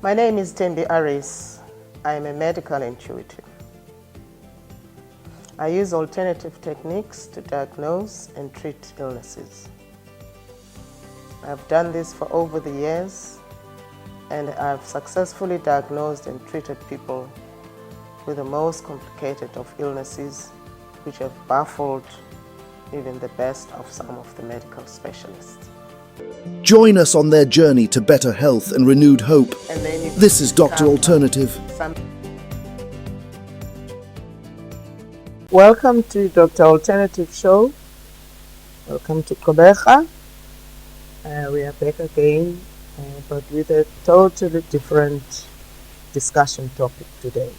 My name is Thembi Arries. I am a medical intuitive. I use alternative techniques to diagnose and treat illnesses. I've done this for over the years, and I've successfully diagnosed and treated people with the most complicated of illnesses, which have baffled even the best of some of the medical specialists. Join us on their journey to better health and renewed hope. This is Dr. Alternative. Welcome to Dr. Alternative Show. Welcome to Kobecha. We are back again, but with a totally different discussion topic today.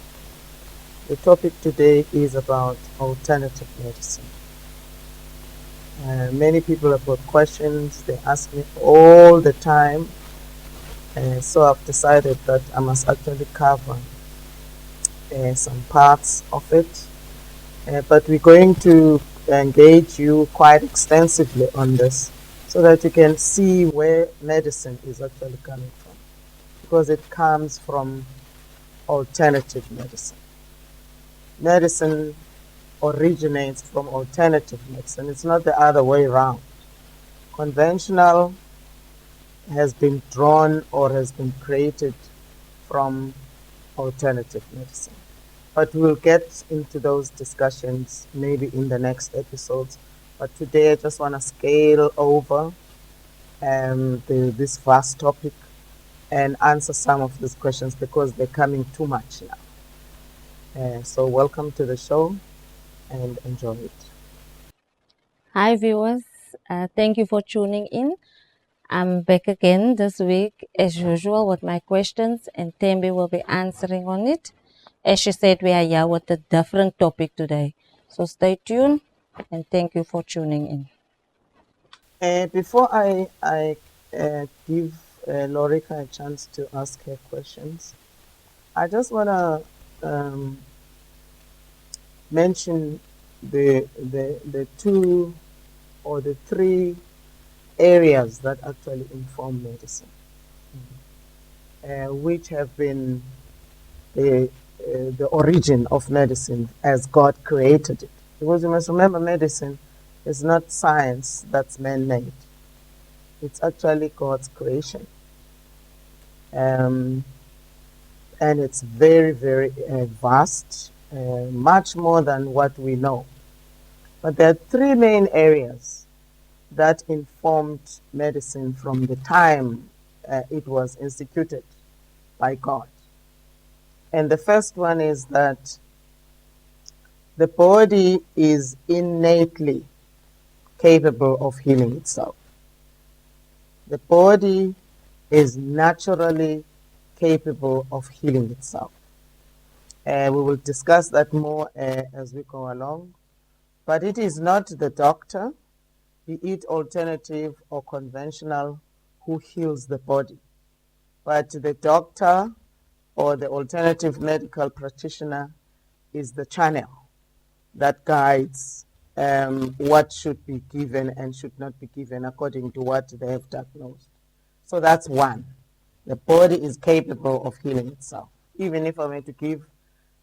The topic today is about alternative medicine. Many people have got questions. They ask me all the time. So I've decided that I must actually cover some parts of it. But we're going to engage you quite extensively on this so that you can see where medicine is actually coming from. Because it comes from alternative medicine. Medicine originates from alternative medicine. It's not the other way around. Conventional has been drawn or has been created from alternative medicine. But we'll get into those discussions maybe in the next episodes. But today I just want to scale over this vast topic and answer some of these questions because they're coming too much now. So welcome to the show and enjoy it. Hi viewers, thank you for tuning in. I'm back again this week as usual with my questions, and Thembi will be answering on it. As she said, we are here with a different topic today. So stay tuned and thank you for tuning in. Before I give Lorica a chance to ask her questions, I just want to mention the two or the three areas that actually inform medicine, which have been the origin of medicine as God created it. Because you must remember, medicine is not science that's man-made. It's actually God's creation. And it's very, very vast, much more than what we know. But there are three main areas that informed medicine from the time it was instituted by God. And the first one is that the body is innately capable of healing itself. The body is naturally capable of healing itself. We will discuss that more as we go along. But it is not the doctor, be it alternative or conventional, who heals the body. But the doctor or the alternative medical practitioner is the channel that guides what should be given and should not be given according to what they have diagnosed. So that's one. The body is capable of healing itself. Even if I were to give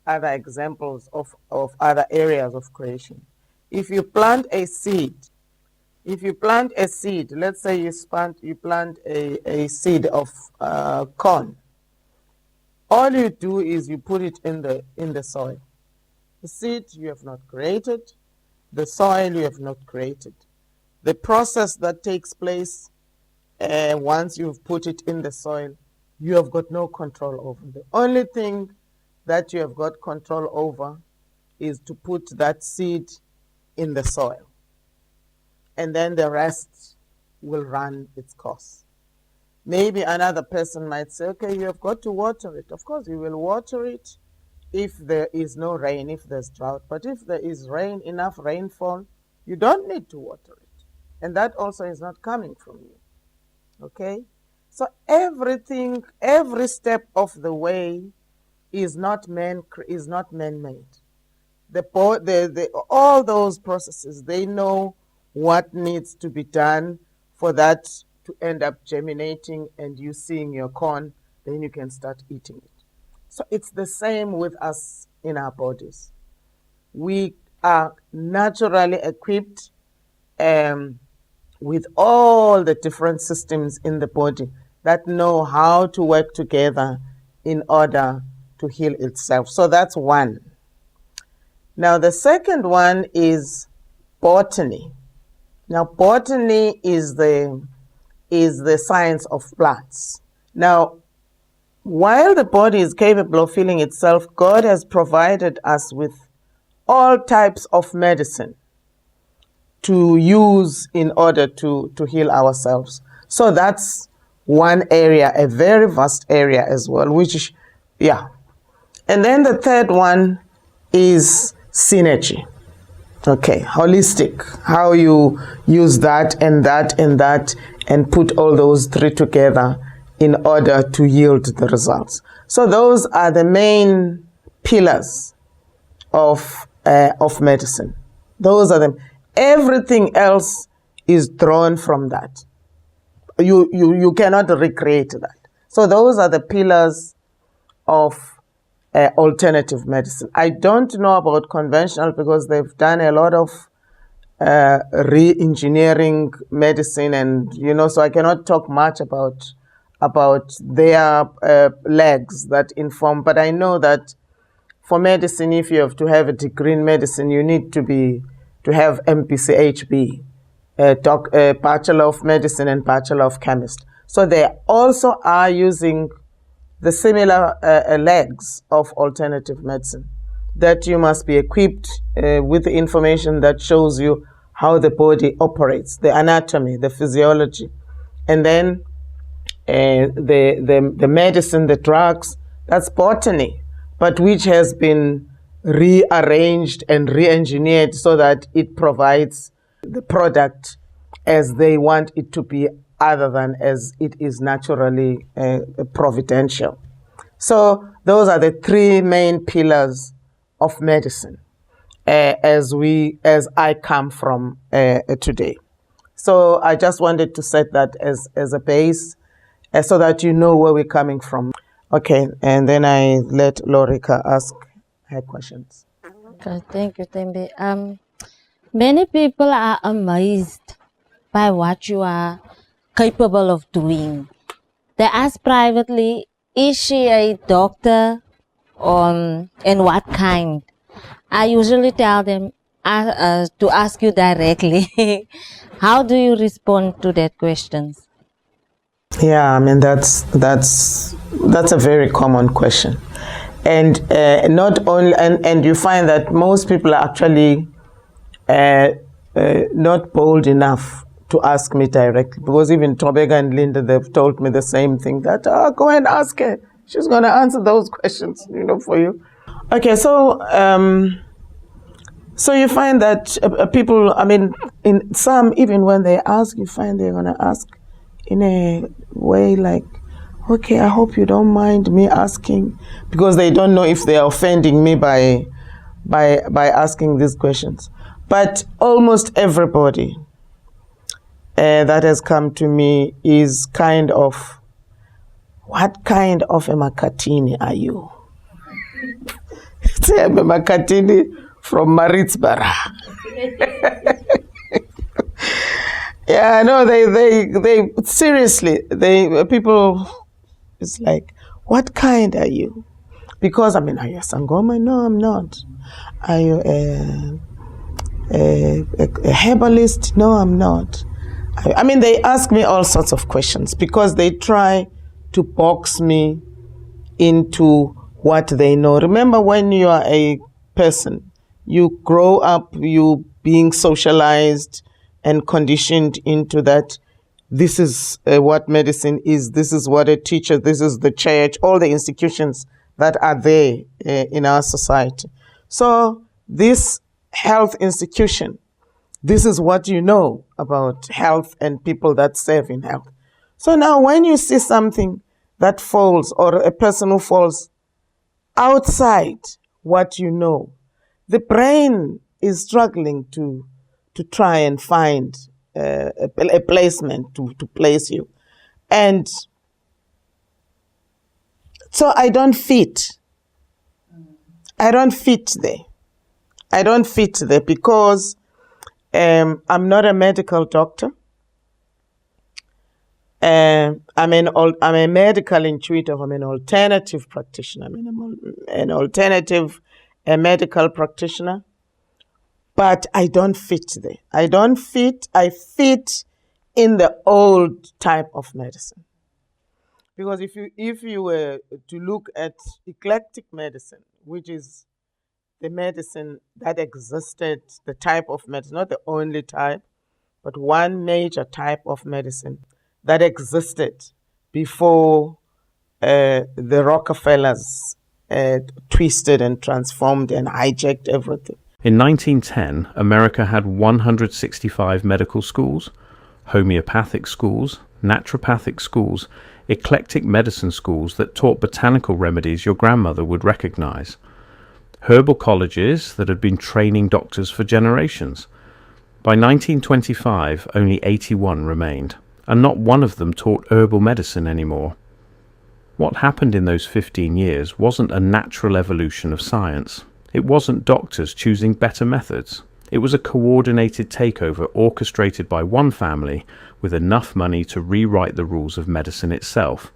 other examples of other areas of creation. If you plant a seed, let's say you plant a seed of corn, all you do is you put it in the soil. The seed you have not created, the soil you have not created. The process that takes place once you've put it in the soil, you have got no control over. The only thing that you have got control over is to put that seed in the soil. And then the rest will run its course. Maybe another person might say, okay, you have got to water it. Of course, you will water it if there is no rain, if there's drought. But if there is rain, enough rainfall, you don't need to water it. And that also is not coming from you. Okay? So everything, every step of the way is not man-made. All those processes, they know what needs to be done for that to end up germinating and you seeing your corn then you can start eating it. So it's the same with us in our bodies. We are naturally equipped with all the different systems in the body that know how to work together in order to heal itself. So that's one. Now the second one is botany. Now botany is the science of plants. Now, while the body is capable of healing itself, God has provided us with all types of medicine to use in order to heal ourselves. So that's one area, a very vast area as well, which, yeah. And then the third one is synergy. Okay, holistic, how you use that and that and that and put all those three together in order to yield the results. So those are the main pillars of medicine. Those are them. Everything else is drawn from that. You cannot recreate that. So those are the pillars of alternative medicine. I don't know about conventional because they've done a lot of re-engineering medicine, and so I cannot talk much about their legs that inform. But I know that for medicine, if you have to have a degree in medicine, you need to have MPCHB, Bachelor of Medicine and Bachelor of Chemist. So they also are using the similar legs of alternative medicine, that you must be equipped with the information that shows you how the body operates, the anatomy, the physiology, and then the medicine, the drugs, that's botany, but which has been rearranged and re-engineered so that it provides the product as they want it to be, other than as it is naturally providential. So those are the three main pillars of medicine as I come from today. So I just wanted to set that as a base so that you know where we're coming from. Okay, and then I let Lorica ask her questions. Okay, thank you, Thembi. Many people are amazed by what you are capable of doing. They ask privately, is she a doctor and what kind? I usually tell them to ask you directly. How do you respond to that questions? Yeah, I mean that's a very common question, and not only and you find that most people are actually not bold enough to ask me directly, because even Tobega and Linda, they've told me the same thing, that go and ask her, she's going to answer those questions for you. Okay, so so you find that people, I mean, in some, even when they ask, you find they're going to ask in a way like, okay, I hope you don't mind me asking, because they don't know if they are offending me by asking these questions. But almost everybody that has come to me is kind of, what kind of a Makatini are you? Say I'm a Makatini from Maritzburg. Yeah, no, they seriously, people, it's like, what kind are you? Because, I mean, are you a Sangoma? No, I'm not. Are you a herbalist? No, I'm not. I mean, they ask me all sorts of questions because they try to box me into what they know. Remember, when you are a person, you grow up, you being socialized and conditioned into that. This is what medicine is. This is what a teacher, this is the church, all the institutions that are there in our society. So this health institution, this is what you know about health and people that serve in health. So now when you see something that falls, or a person who falls outside what you know, the brain is struggling to try and find a placement to place you. And So I don't fit. I don't fit there. I don't fit there because I'm not a medical doctor. I'm a medical intuitive. I'm an alternative practitioner. An alternative medical practitioner. But I don't fit there. I don't fit. I fit in the old type of medicine. Because if you were to look at eclectic medicine, which is the medicine that existed, the type of medicine, not the only type, but one major type of medicine that existed before the Rockefellers twisted and transformed and hijacked everything. In 1910, America had 165 medical schools, homeopathic schools, naturopathic schools, eclectic medicine schools that taught botanical remedies your grandmother would recognize, herbal colleges that had been training doctors for generations. By 1925, only 81 remained, and not one of them taught herbal medicine anymore. What happened in those 15 years wasn't a natural evolution of science. It wasn't doctors choosing better methods. It was a coordinated takeover orchestrated by one family with enough money to rewrite the rules of medicine itself.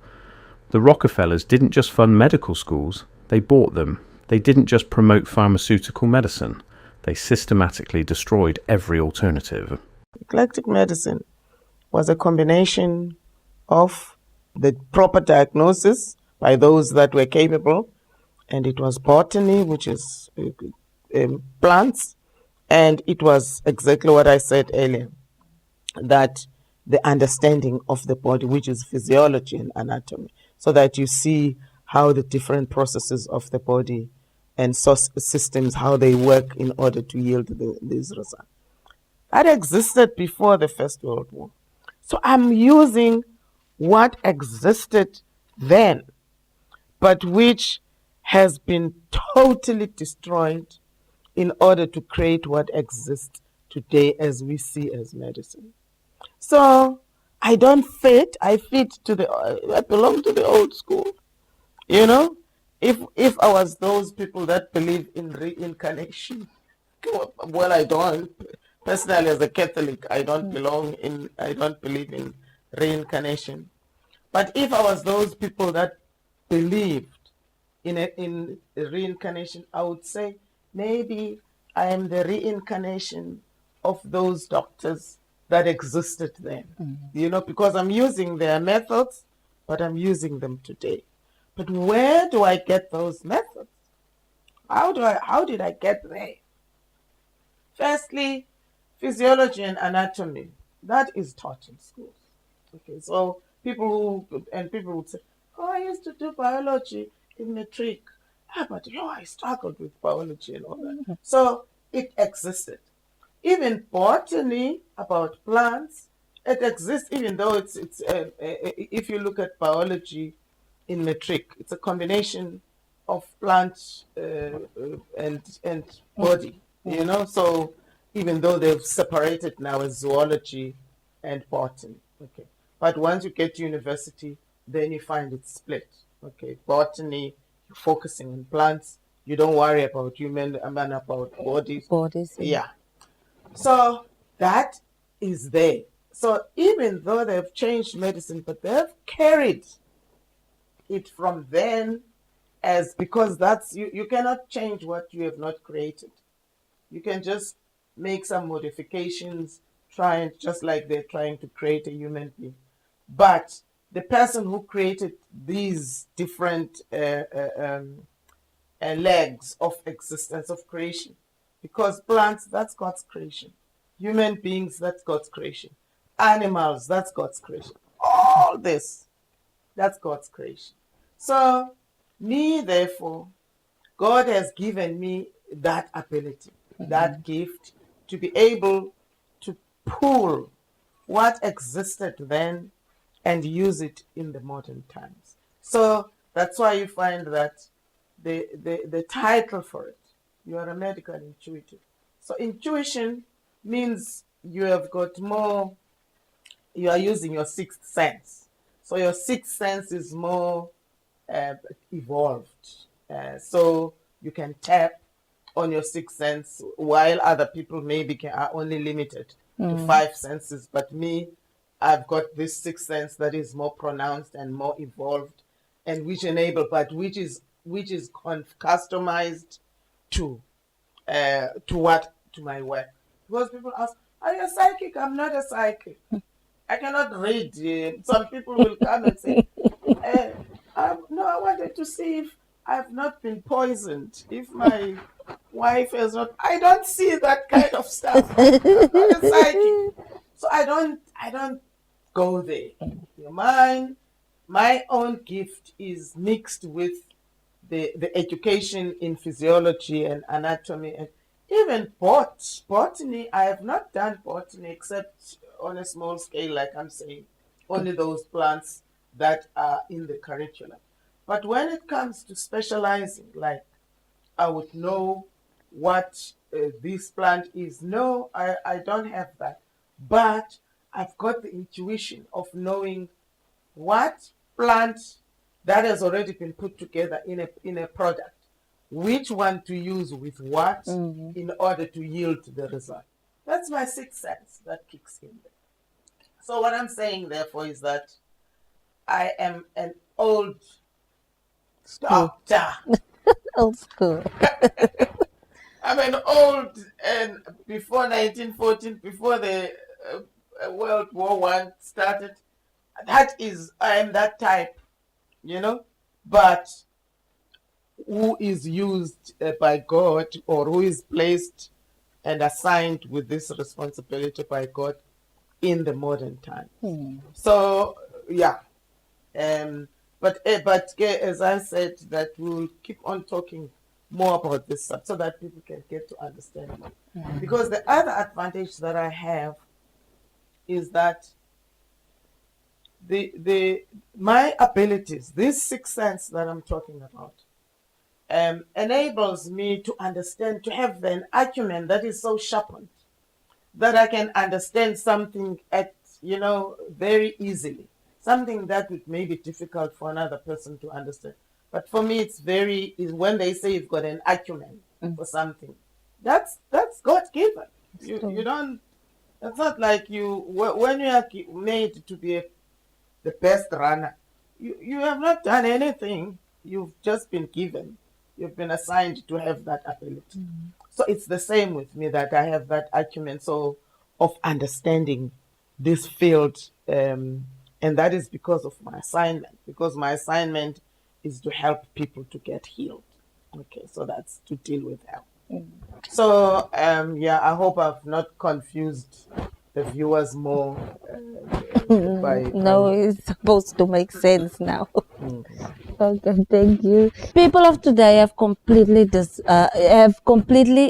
The Rockefellers didn't just fund medical schools, they bought them. They didn't just promote pharmaceutical medicine, they systematically destroyed every alternative. Eclectic medicine was a combination of the proper diagnosis by those that were capable, and it was botany, which is plants, and it was exactly what I said earlier, that the understanding of the body, which is physiology and anatomy, so that you see how the different processes of the body and systems, how they work in order to yield these results. That existed before the First World War. So I'm using what existed then, but which has been totally destroyed in order to create what exists today as we see as medicine. So I don't fit. I I belong to the old school. You know, if I was those people that believe in reincarnation, well, I don't. Personally, as a Catholic, I don't believe in reincarnation. But if I was those people that believed in reincarnation, I would say maybe I am the reincarnation of those doctors that existed then. You know, because I'm using their methods, but I'm using them today. But where do I get those methods? How did I get there? Firstly, physiology and anatomy, that is taught in schools. Okay, so people would say, "Oh, I used to do biology in matric." But I struggled with biology and all that. So it existed. Even botany about plants, it exists. Even though it's if you look at biology in matric, it's a combination of plant and body. You know, so even though they've separated now as zoology and botany. Okay. But once you get to university, then you find it split. Okay. Botany, you're focusing on plants. You don't worry about about bodies. Bodies. Yeah. So that is there. So even though they've changed medicine, but they've carried it from then because you cannot change what you have not created. You can just make some modifications, just like they're trying to create a human being. But the person who created these different legs of existence, of creation, because plants, that's God's creation. Human beings, that's God's creation. Animals, that's God's creation. All this, that's God's creation. So, me, therefore, God has given me that ability, that gift, to be able to pull what existed then and use it in the modern times. So that's why you find that the title for it, you are a medical intuitive. So intuition means you have got more, you are using your sixth sense. So your sixth sense is more evolved. So you can tap on your sixth sense, while other people maybe are only limited to five senses. But me, I've got this sixth sense that is more pronounced and more evolved, and which which is customized to to my work. Because people ask, "Are you a psychic?" I'm not a psychic. I cannot read. Some people will come and say, no, I wanted to see if I've not been poisoned, if my wife has not. I don't see that kind of stuff. I'm not a psychic, so I don't go there. My own gift is mixed with the education in physiology and anatomy and even botany. I have not done botany except on a small scale, like I'm saying, only those plants that are in the curriculum. But when it comes to specializing, like I would know what this plant is. No, I don't have that. But I've got the intuition of knowing what plant that has already been put together in a product, which one to use with what in order to yield the result. That's my sixth sense that kicks in there. So what I'm saying, therefore, is that I am an old doctor. Old school. I'm an old, and before 1914, before the World War One started, I am that type, but who is used by God, or who is placed and assigned with this responsibility by God in the modern times. So, yeah. But as I said, that we'll keep on talking more about this stuff so that people can get to understand more. Because the other advantage that I have is that my abilities, this sixth sense that I'm talking about, enables me to understand, to have an acumen that is so sharpened that I can understand something very easily. Something that would may be difficult for another person to understand. But for me, is when they say you've got an acumen for something, that's God given. You don't. It's not like when you are made to be the best runner. You have not done anything. You've just been given. You've been assigned to have that ability. So it's the same with me, that I have that acumen of understanding this field, and that is because of my assignment. Because my assignment is to help people to get healed. Okay, so that's to deal with health. So I hope I've not confused the viewers more. No, it's supposed to make sense now. Okay, thank you. People of today have completely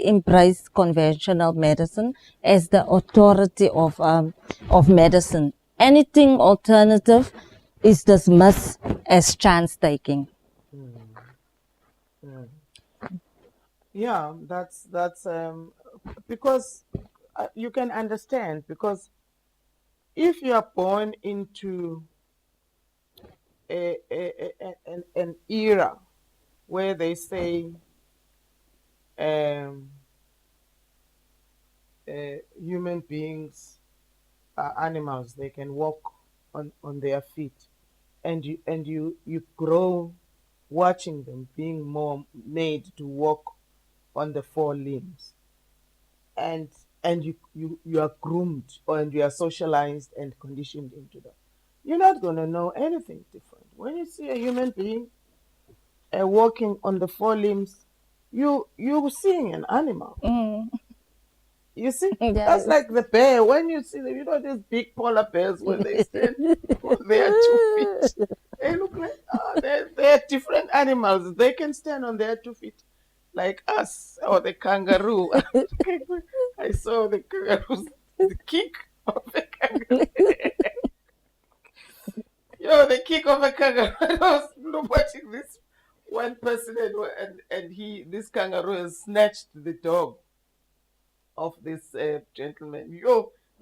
embraced conventional medicine as the authority of medicine. Anything alternative is dismissed as chance taking. Yeah, that's because you can understand, because if you are born into an era where they say human beings are animals, they can walk on their feet, and you grow watching them being more made to walk on the four limbs, and you are groomed, and you are socialized and conditioned into that. You're not going to know anything different. When you see a human being walking on the four limbs, you're seeing an animal. You see, that's like the bear. When you see them, these big polar bears, when they stand on their 2 feet, they look like they're different animals. They can stand on their 2 feet, like us, or the kangaroo. I saw the kangaroos, the kick of the kangaroo. The kick of a kangaroo. I was watching this one person, and this kangaroo has snatched the dog of this gentleman.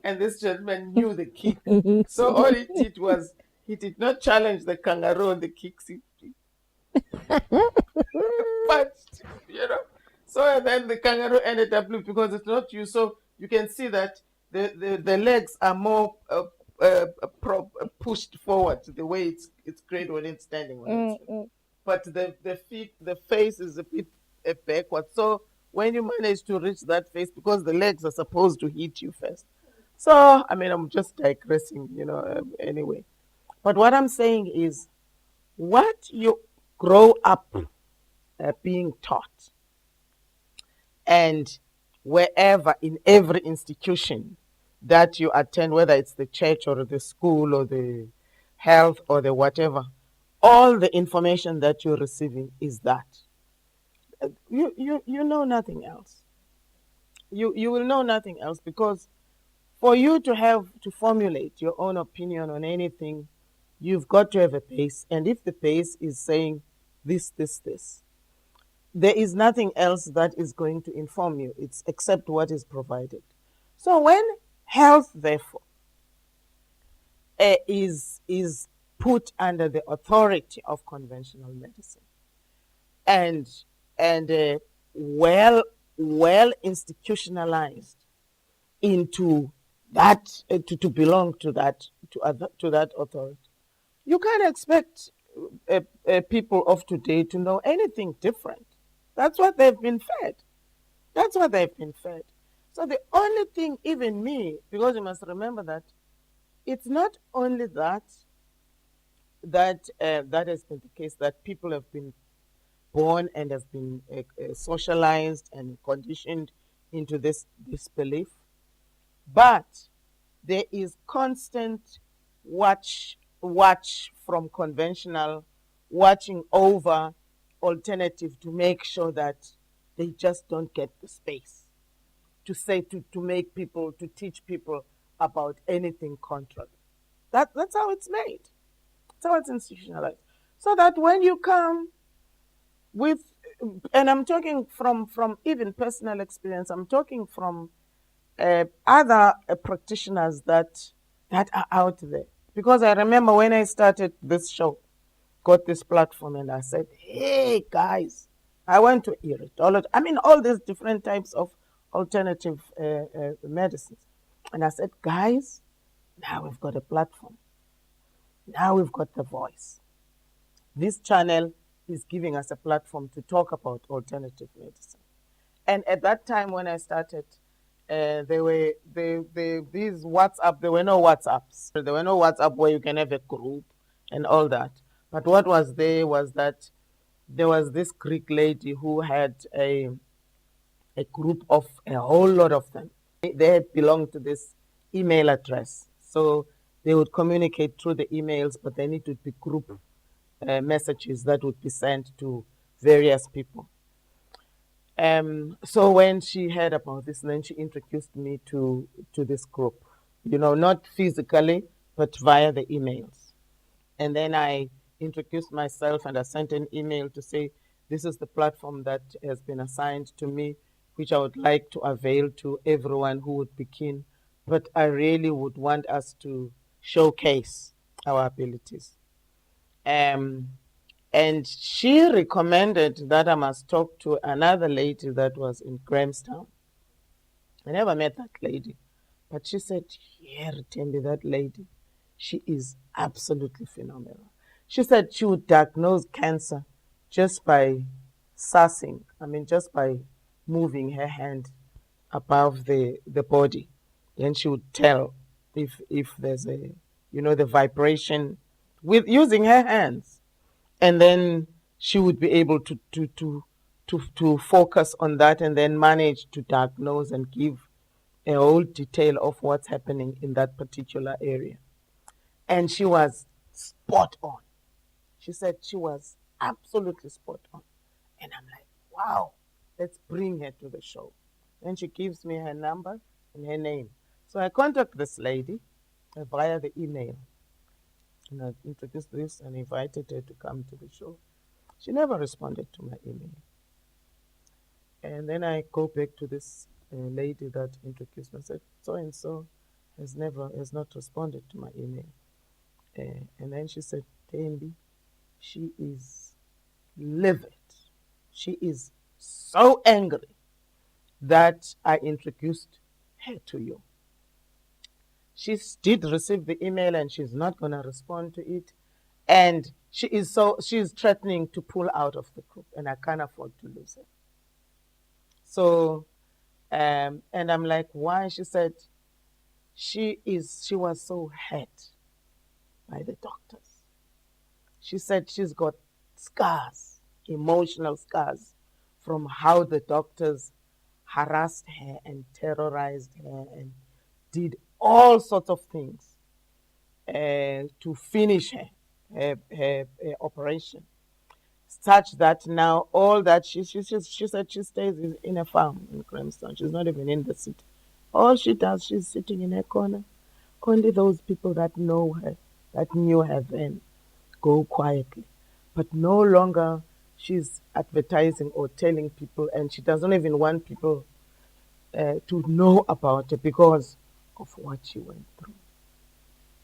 And this gentleman knew the kick. So all he did was, he did not challenge the kangaroo on the kicks. But, you know, so then the kangaroo ended up losing because it's not you. So you can see that the legs are more pushed forward the way it's great when it's standing on its feet. But the feet, the face is a bit backward. So when you manage to reach that face, because the legs are supposed to hit you first. So, I mean, I'm just digressing, anyway. But what I'm saying is, what you grow up being taught, and wherever, in every institution that you attend, whether it's the church or the school or the health or the whatever, all the information that you're receiving is that. You know nothing else. You will know nothing else, because for you to have to formulate your own opinion on anything, you've got to have a base. And if the base is saying this, there is nothing else that is going to inform you. It's except what is provided. So when health, therefore, is put under the authority of conventional medicine, and well institutionalized into that, to belong to that authority, you can't expect people of today to know anything different. That's what they've been fed. That's what they've been fed. So the only thing, even me, because you must remember that it's not only that has been the case, that people have been born and have been socialized and conditioned into this belief, but there is constant watch from conventional, watching over alternative, to make sure that they just don't get the space to say, to make people, to teach people about anything contrary. That's how it's made. That's how it's institutionalized. So that when you come with, and I'm talking from even personal experience, I'm talking from other practitioners that are out there. Because I remember when I started this show, got this platform, and I said, hey guys, I went to iridology, I mean all these different types of alternative medicines. And I said, guys, now we've got a platform. Now we've got the voice. This channel is giving us a platform to talk about alternative medicine. And at that time when I started, there were these WhatsApp. There were no WhatsApps. There were no WhatsApp where you can have a group and all that. But what was there was that there was this Greek lady who had a group of a whole lot of them. They had belonged to this email address, so they would communicate through the emails, but they need to be group messages that would be sent to various people. So when she heard about this, then she introduced me to this group, not physically, but via the emails. And then I introduced myself, and I sent an email to say, this is the platform that has been assigned to me, which I would like to avail to everyone who would be keen. But I really would want us to showcase our abilities. And she recommended that I must talk to another lady that was in Grahamstown. I never met that lady, but she said, yeah, Thembi, that lady, she is absolutely phenomenal. She said she would diagnose cancer just by sussing, just by moving her hand above the body. Then she would tell if there's the vibration with using her hands. And then she would be able to focus on that, and then manage to diagnose and give a whole detail of what's happening in that particular area. And she was spot on. She said she was absolutely spot on. And I'm like, wow, let's bring her to the show. Then she gives me her number and her name. So I contact this lady via the email. And I introduced this and invited her to come to the show. She never responded to my email. And then I go back to this lady that introduced me. I said, so and so has not responded to my email. And then she said, Thembi, she is livid. She is so angry that I introduced her to you. She did receive the email and she's not going to respond to it. And she's threatening to pull out of the group, and I can't afford to lose her. So, and I'm like, why? She said she was so hurt by the doctors. She said she's got scars, emotional scars, from how the doctors harassed her and terrorized her and did all sorts of things to finish her operation, such that now all that she said she stays in a farm in Grahamstown. She's not even in the city. All she does, she's sitting in a corner. Only those people that know her, that knew her then, go quietly. But no longer she's advertising or telling people, and she doesn't even want people to know about it because of what she went through.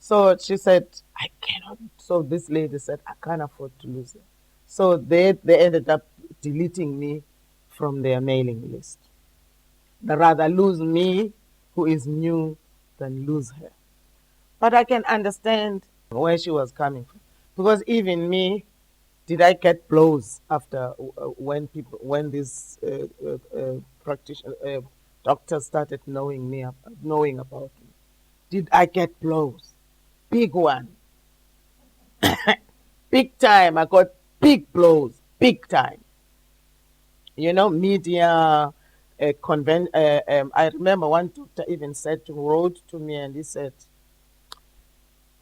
So she said, I cannot. So this lady said, I can't afford to lose her. So they ended up deleting me from their mailing list. They'd rather lose me, who is new, than lose her. But I can understand where she was coming from. Because even me, did I get blows after when these doctors started knowing about me? Did I get blows? Big one. Big time. I got big blows. Big time. You know, media, I remember one doctor even wrote to me and he said,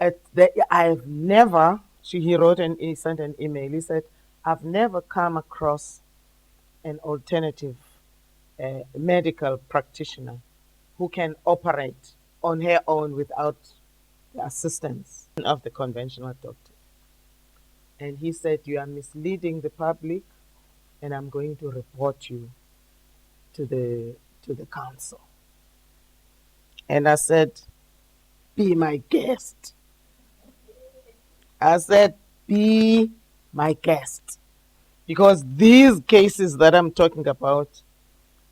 I've never, he sent an email. He said, I've never come across an alternative medical practitioner who can operate on her own without the assistance of the conventional doctor. And he said, you are misleading the public, and I'm going to report you to the council. And I said, be my guest. I said, be my guest. Because these cases that I'm talking about,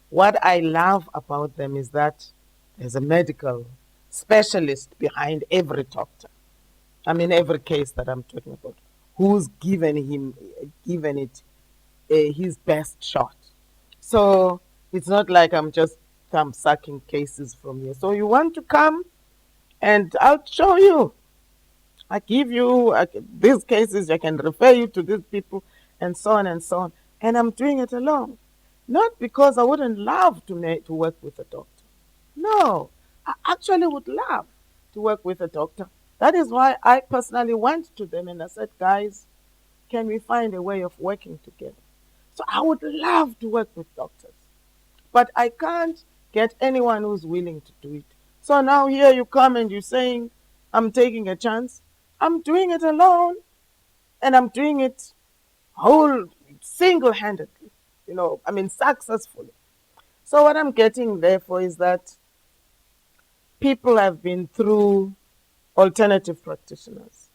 what I love about them is that there's a medical specialist behind every doctor. I mean, every case that I'm talking about, who's given it his best shot. So it's not like I'm just sucking cases from here. So you want to come, and I'll show you. I give you these cases, I can refer you to these people, and so on and so on. And I'm doing it alone. Not because I wouldn't love to work with a doctor. No, I actually would love to work with a doctor. That is why I personally went to them and I said, guys, can we find a way of working together? So I would love to work with doctors. But I can't get anyone who's willing to do it. So now here you come and you're saying, I'm taking a chance. I'm doing it alone. And I'm doing it single-handedly. Successfully. So what I'm getting therefore is that people have been through, alternative practitioners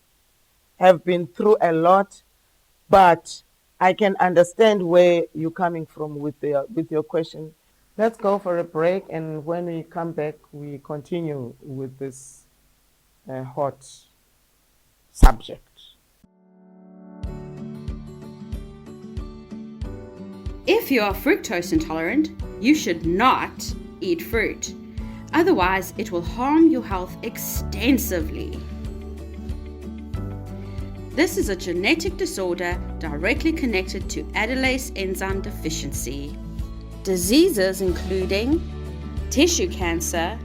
have been through a lot, but I can understand where you're coming from with your question. Let's go for a break, and when we come back, we continue with this hot subject. If you are fructose intolerant, you should not eat fruit. Otherwise, it will harm your health extensively. This is a genetic disorder directly connected to ADALase enzyme deficiency. Diseases including tissue cancer.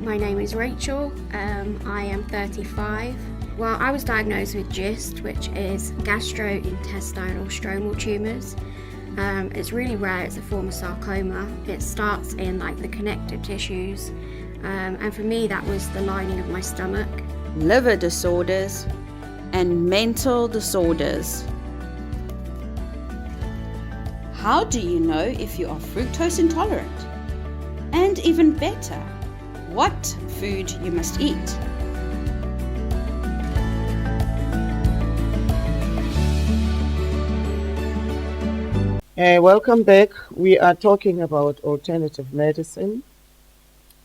My name is Rachel. I am 35. Well, I was diagnosed with GIST, which is gastrointestinal stromal tumours. It's really rare. It's a form of sarcoma. It starts in the connective tissues, and for me that was the lining of my stomach. Liver disorders and mental disorders. How do you know if you are fructose intolerant? And even better, what food you must eat. Welcome back. We are talking about alternative medicine,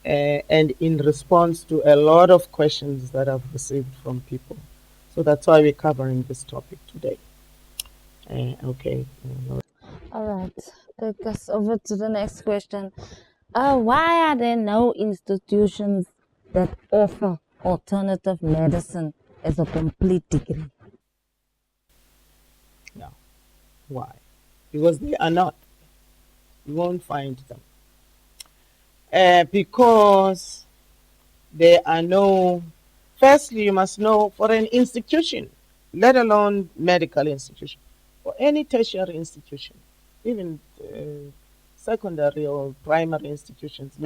and in response to a lot of questions that I've received from people. So that's why we're covering this topic today. Okay. All right, take us over to the next question. Why are there no institutions that offer alternative medicine as a complete degree? Yeah. Why? Because they are not. You won't find them. Because there are no. Firstly, you must know for an institution, let alone medical institution, for any tertiary institution, even secondary or primary institutions,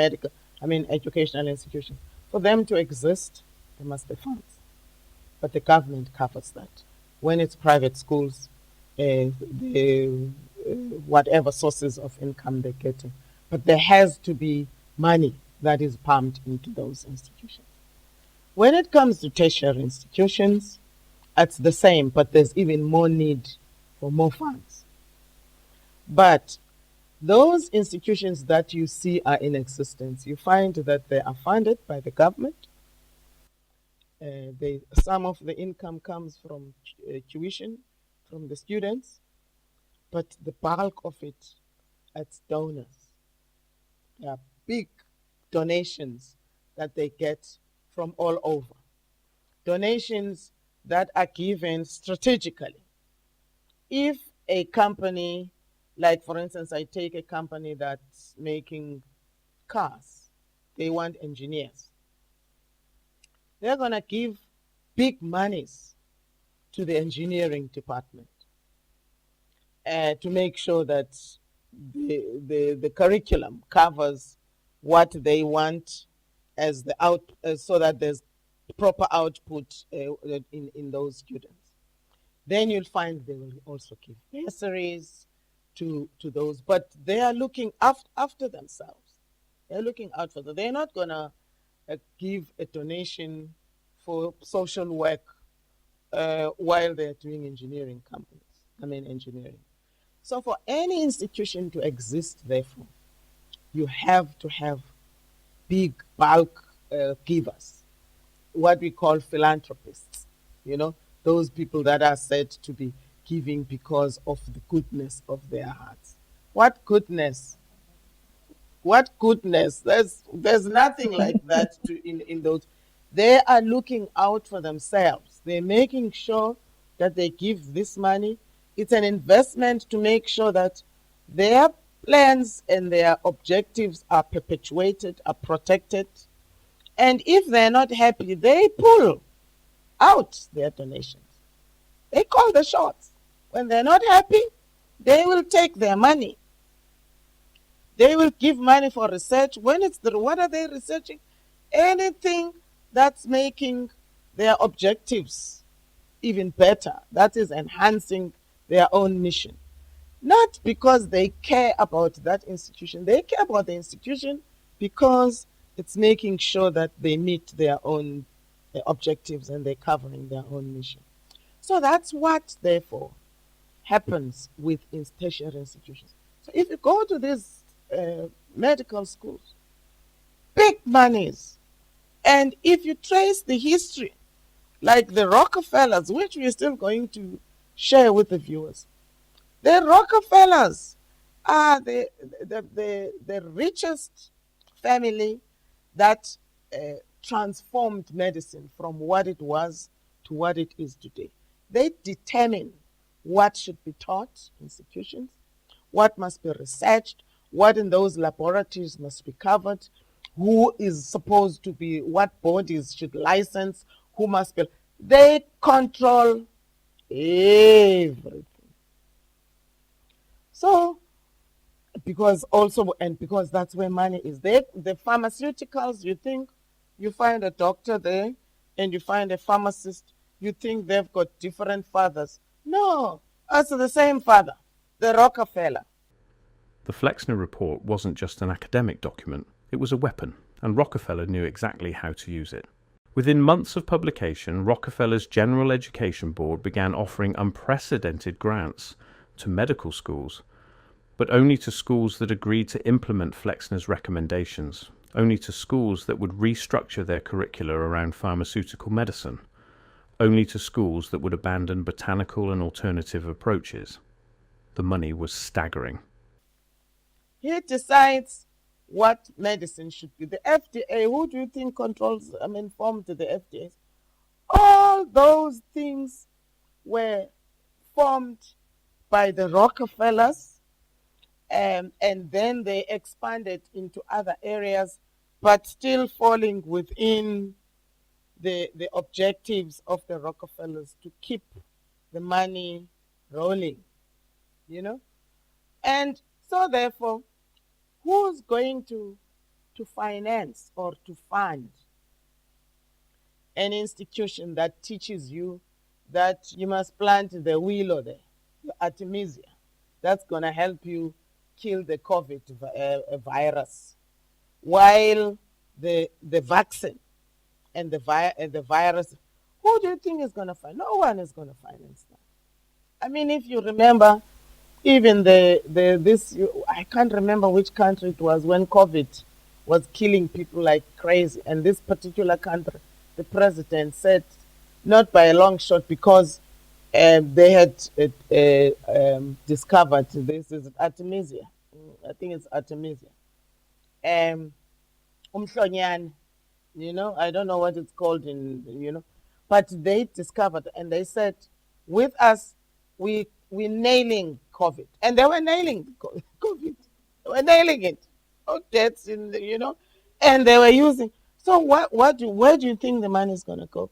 educational institutions, for them to exist, there must be funds. But the government covers that. When it's private schools, the whatever sources of income they're getting, but there has to be money that is pumped into those institutions. When it comes to tertiary institutions, it's the same, but there's even more need for more funds. But those institutions that you see are in existence, you find that they are funded by the government. Some of the income comes from tuition from the students, but the bulk of it, it's donors. There are big donations that they get from all over. Donations that are given strategically. If a company, like for instance, I take a company that's making cars, they want engineers. They're going to give big monies to the engineering department to make sure that the curriculum covers what they want as the so that there's proper output in those students. Then you'll find they will also give bursaries to those, but they are looking after themselves. They're looking out for them. They're not gonna give a donation for social work while they're doing engineering. So for any institution to exist, therefore, you have to have big bulk givers, what we call philanthropists, those people that are said to be giving because of the goodness of their hearts. What goodness? What goodness? There's nothing like that in those. They are looking out for themselves. They're making sure that they give this money. It's an investment to make sure that their plans and their objectives are perpetuated, are protected. And if they're not happy, they pull out their donations. They call the shots. When they're not happy, they will take their money. They will give money for research. What are they researching? Anything that's making their objectives even better, that is enhancing their own mission. Not because they care about that institution. They care about the institution because it's making sure that they meet their own objectives and they're covering their own mission. So that's what, therefore, happens with tertiary institutions. So if you go to these medical schools, big monies, and if you trace the history, like the Rockefellers, which we're still going to share with the viewers, the Rockefellers are the richest family that transformed medicine from what it was to what it is today. They determine what should be taught in institutions, what must be researched, what in those laboratories must be covered, who is supposed to be, what bodies should license, who must be. They control everything. So, because that's where money is. The pharmaceuticals, you think you find a doctor there and you find a pharmacist, you think they've got different fathers. No, it's the same father, the Rockefeller. The Flexner report wasn't just an academic document, it was a weapon, and Rockefeller knew exactly how to use it. Within months of publication, Rockefeller's General Education Board began offering unprecedented grants to medical schools. but only to schools that agreed to implement Flexner's recommendations, only to schools that would restructure their curricula around pharmaceutical medicine, only to schools that would abandon botanical and alternative approaches. The money was staggering. He decides what medicine should be. The FDA, who do you think formed the FDA? All those things were formed by the Rockefellers, and then they expanded into other areas, but still falling within the objectives of the Rockefellers to keep the money rolling, And so therefore, who's going to finance or to fund an institution that teaches you that you must plant the willow there, the Artemisia? That's going to help you kill the COVID virus. While the vaccine and the virus, who do you think is going to finance? No one is going to finance that. I mean, if you remember, even I can't remember which country it was when COVID was killing people like crazy. And this particular country, the president said, not by a long shot, because they had discovered this is Artemisia. I think it's Artemisia. Umhlonyane, I don't know what it's called but they discovered, and they said, with us, we're nailing COVID. And they were nailing COVID. They were nailing it. No deaths and they were using. So where do you think the money is going to go?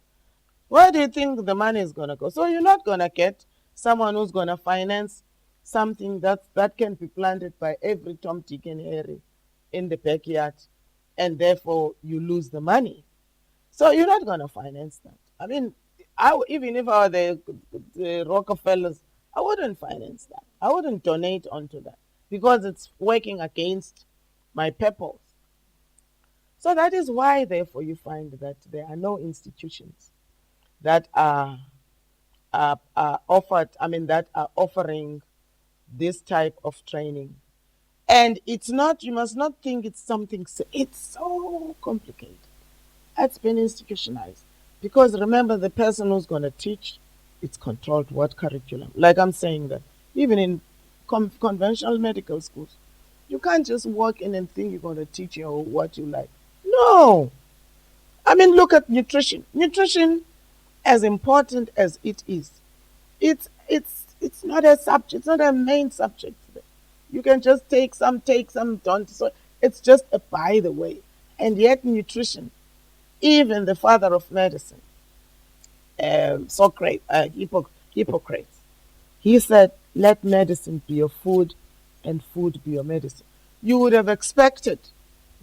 Where do you think the money is going to go? So you're not going to get someone who's going to finance something that can be planted by every Tom, Dick, and Harry in the backyard, and therefore you lose the money. So you're not going to finance that. I mean, even if I were the Rockefellers, I wouldn't finance that. I wouldn't donate onto that because it's working against my purpose. So that is why, therefore, you find that there are no institutions that are offered, that are offering this type of training. And it's not, you must not think it's something, it's so complicated. It's been institutionalized. Because remember, the person who's going to teach, it's controlled what curriculum. Like I'm saying that, even in conventional medical schools, you can't just walk in and think you're going to teach you what you like. No. I mean, look at nutrition. Nutrition, as important as it is, it's not a subject. It's not a main subject. You can just take some, don't. So it's just a by the way. And yet nutrition, even the father of medicine, Socrates, Hippocrates, he said, let medicine be your food and food be your medicine. You would have expected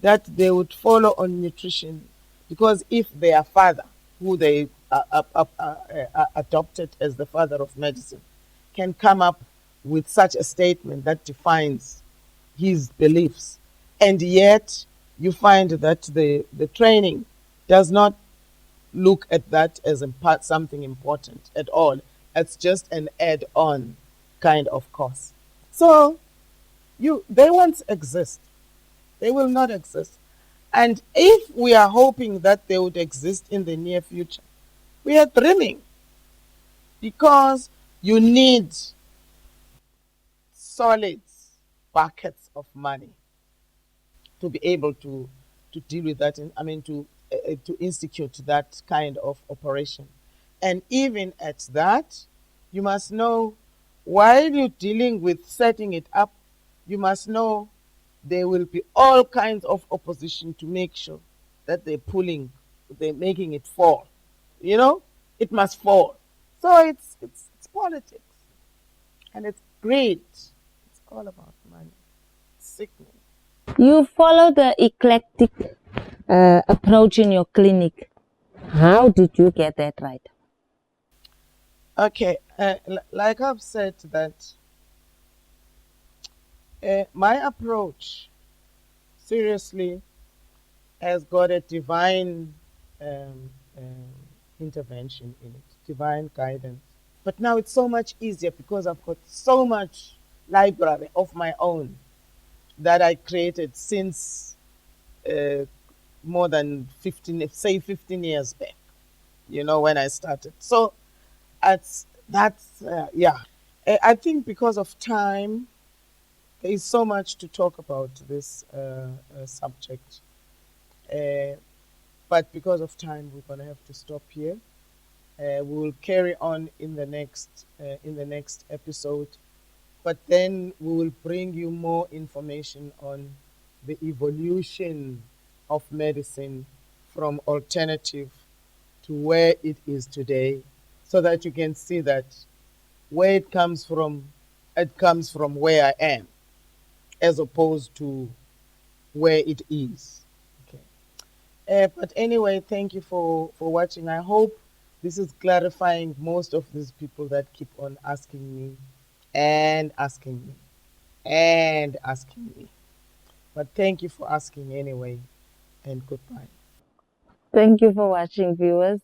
that they would follow on nutrition, because if their father, who they adopted as the father of medicine, can come up with such a statement that defines his beliefs, and yet you find that the training does not look at that as something important at all. It's just an add-on kind of course. So they won't exist. They will not exist. And if we are hoping that they would exist in the near future, we are dreaming, because you need solid buckets of money to be able to deal with that. To institute that kind of operation. And even at that, you must know, while you're dealing with setting it up, you must know there will be all kinds of opposition to make sure that they're making it fall. It must fall. So it's politics, and it's greed. It's all about money. It's sickening. You follow the eclectic approach in your clinic. How did you get that right? Okay, like I've said, that my approach seriously has got a divine intervention in it, divine guidance. But now it's so much easier because I've got so much library of my own that I created since more than 15 years back, when I started. So yeah. I think because of time, there is so much to talk about this subject. But because of time, we're going to have to stop here. We will carry on in the next episode, but then we will bring you more information on the evolution of medicine from alternative to where it is today, so that you can see that where it comes from where I am, as opposed to where it is. Okay. But anyway, thank you for watching. I hope this is clarifying most of these people that keep on asking me and asking me and asking me. But thank you for asking anyway, and goodbye. Thank you for watching, viewers.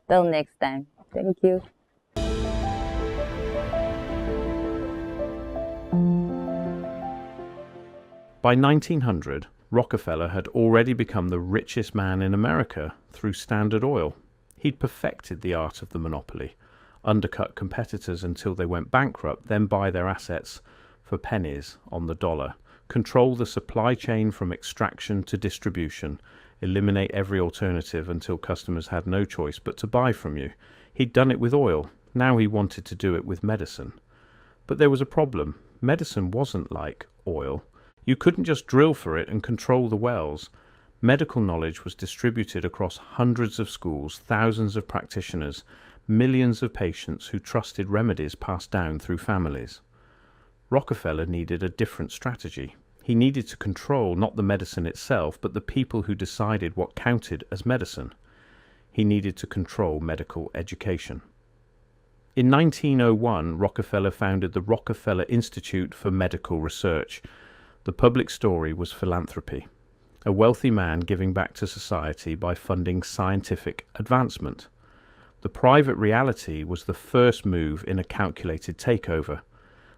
Till next time. Thank you. By 1900, Rockefeller had already become the richest man in America through Standard Oil. He'd perfected the art of the monopoly, undercut competitors until they went bankrupt, then buy their assets for pennies on the dollar, control the supply chain from extraction to distribution, eliminate every alternative until customers had no choice but to buy from you. He'd done it with oil. Now he wanted to do it with medicine. But there was a problem. Medicine wasn't like oil. You couldn't just drill for it and control the wells. Medical knowledge was distributed across hundreds of schools, thousands of practitioners, millions of patients who trusted remedies passed down through families. Rockefeller needed a different strategy. He needed to control not the medicine itself, but the people who decided what counted as medicine. He needed to control medical education. In 1901, Rockefeller founded the Rockefeller Institute for Medical Research. The public story was philanthropy, a wealthy man giving back to society by funding scientific advancement. The private reality was the first move in a calculated takeover.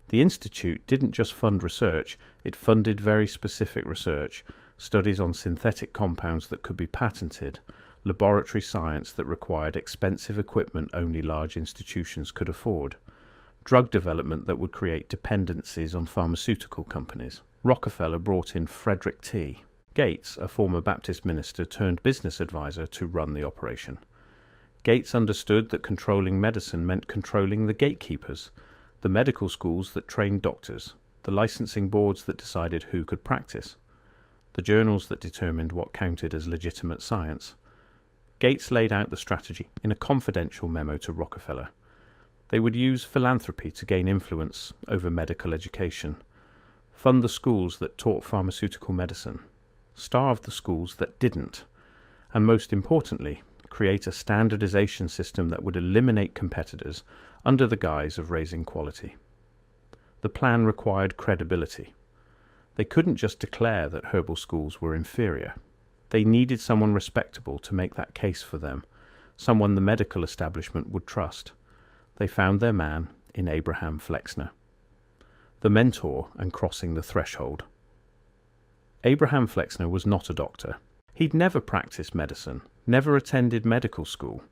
The Institute didn't just fund research, it funded very specific research, studies on synthetic compounds that could be patented, laboratory science that required expensive equipment only large institutions could afford, drug development that would create dependencies on pharmaceutical companies. Rockefeller brought in Frederick T. Gates, a former Baptist minister turned business advisor, to run the operation. Gates understood that controlling medicine meant controlling the gatekeepers, the medical schools that trained doctors, the licensing boards that decided who could practice, the journals that determined what counted as legitimate science. Gates laid out the strategy in a confidential memo to Rockefeller. They would use philanthropy to gain influence over medical education, fund the schools that taught pharmaceutical medicine, starve the schools that didn't, and most importantly, create a standardization system that would eliminate competitors under the guise of raising quality. The plan required credibility. They couldn't just declare that herbal schools were inferior. They needed someone respectable to make that case for them, someone the medical establishment would trust. They found their man in Abraham Flexner, the mentor and crossing the threshold. Abraham Flexner was not a doctor. He'd never practiced medicine, never attended medical school.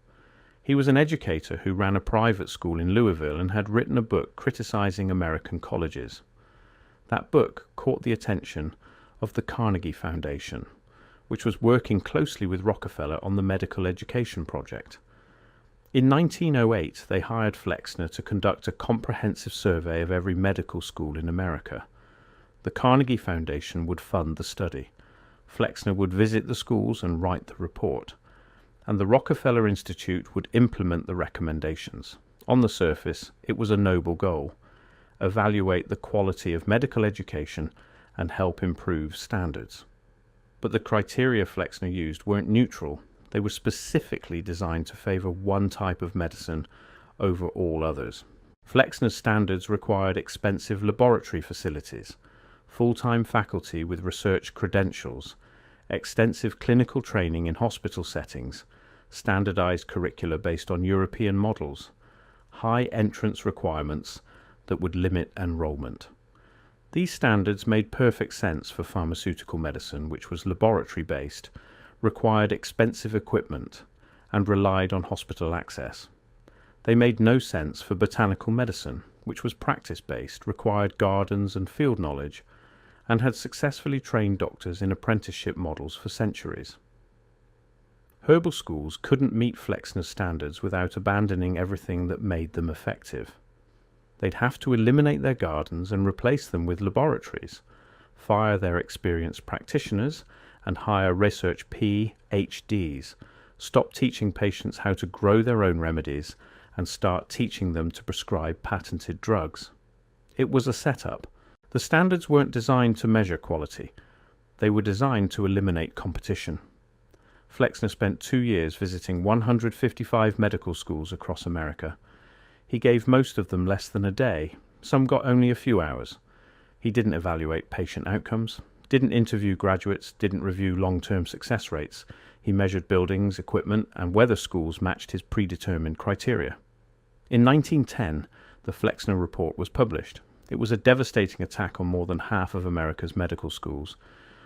He was an educator who ran a private school in Louisville and had written a book criticizing American colleges. That book caught the attention of the Carnegie Foundation, which was working closely with Rockefeller on the medical education project. In 1908, they hired Flexner to conduct a comprehensive survey of every medical school in America. The Carnegie Foundation would fund the study. Flexner would visit the schools and write the report, and the Rockefeller Institute would implement the recommendations. On the surface, it was a noble goal: evaluate the quality of medical education and help improve standards. But the criteria Flexner used weren't neutral. They were specifically designed to favor one type of medicine over all others. Flexner's standards required expensive laboratory facilities, full-time faculty with research credentials, extensive clinical training in hospital settings, standardized curricula based on European models, high entrance requirements that would limit enrollment. These standards made perfect sense for pharmaceutical medicine, which was laboratory-based, required expensive equipment, and relied on hospital access. They made no sense for botanical medicine, which was practice-based, required gardens and field knowledge, and had successfully trained doctors in apprenticeship models for centuries. Herbal schools couldn't meet Flexner's standards without abandoning everything that made them effective. They'd have to eliminate their gardens and replace them with laboratories, fire their experienced practitioners, and hire research PhDs, stop teaching patients how to grow their own remedies, and start teaching them to prescribe patented drugs. It was a setup. The standards weren't designed to measure quality. They were designed to eliminate competition. Flexner spent 2 years visiting 155 medical schools across America. He gave most of them less than a day. Some got only a few hours. He didn't evaluate patient outcomes, didn't interview graduates, didn't review long-term success rates. He measured buildings, equipment, and whether schools matched his predetermined criteria. In 1910, the Flexner Report was published. It was a devastating attack on more than half of America's medical schools.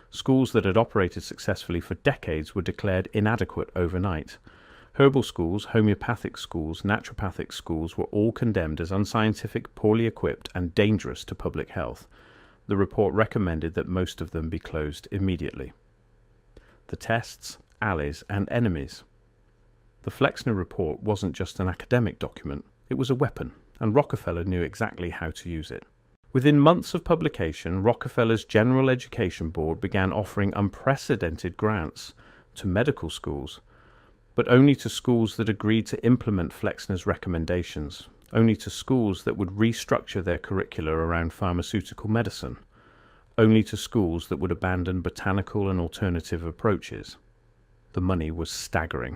Schools that had operated successfully for decades were declared inadequate overnight. Herbal schools, homeopathic schools, naturopathic schools were all condemned as unscientific, poorly equipped, and dangerous to public health. The report recommended that most of them be closed immediately. The tests, allies, and enemies. The Flexner Report wasn't just an academic document, it was a weapon, and Rockefeller knew exactly how to use it. Within months of publication, Rockefeller's General Education Board began offering unprecedented grants to medical schools, but only to schools that agreed to implement Flexner's recommendations, only to schools that would restructure their curricula around pharmaceutical medicine, only to schools that would abandon botanical and alternative approaches. The money was staggering.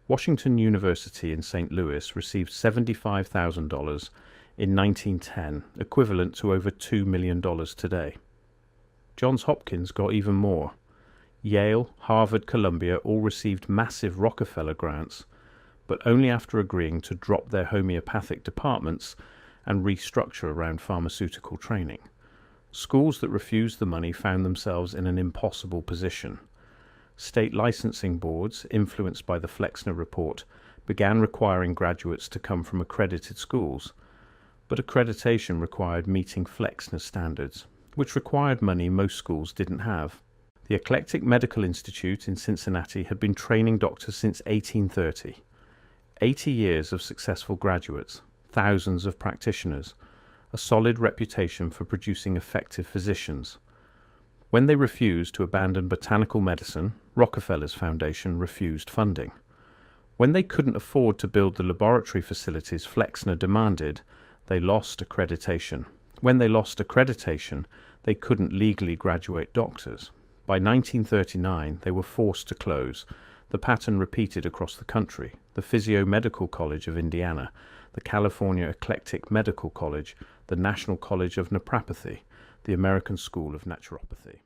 Washington University in St. Louis received $75,000 in 1910, equivalent to over $2 million today. Johns Hopkins got even more. Yale, Harvard, Columbia all received massive Rockefeller grants, but only after agreeing to drop their homeopathic departments and restructure around pharmaceutical training. Schools that refused the money found themselves in an impossible position. State licensing boards, influenced by the Flexner Report, began requiring graduates to come from accredited schools, but accreditation required meeting Flexner standards, which required money most schools didn't have. The Eclectic Medical Institute in Cincinnati had been training doctors since 1830. 80 years of successful graduates, thousands of practitioners, a solid reputation for producing effective physicians. When they refused to abandon botanical medicine, Rockefeller's foundation refused funding. When they couldn't afford to build the laboratory facilities Flexner demanded, they lost accreditation. When they lost accreditation, they couldn't legally graduate doctors. By 1939, they were forced to close. The pattern repeated across the country. The Physio-Medical College of Indiana, the California Eclectic Medical College, the National College of Naturopathy, the American School of Naturopathy.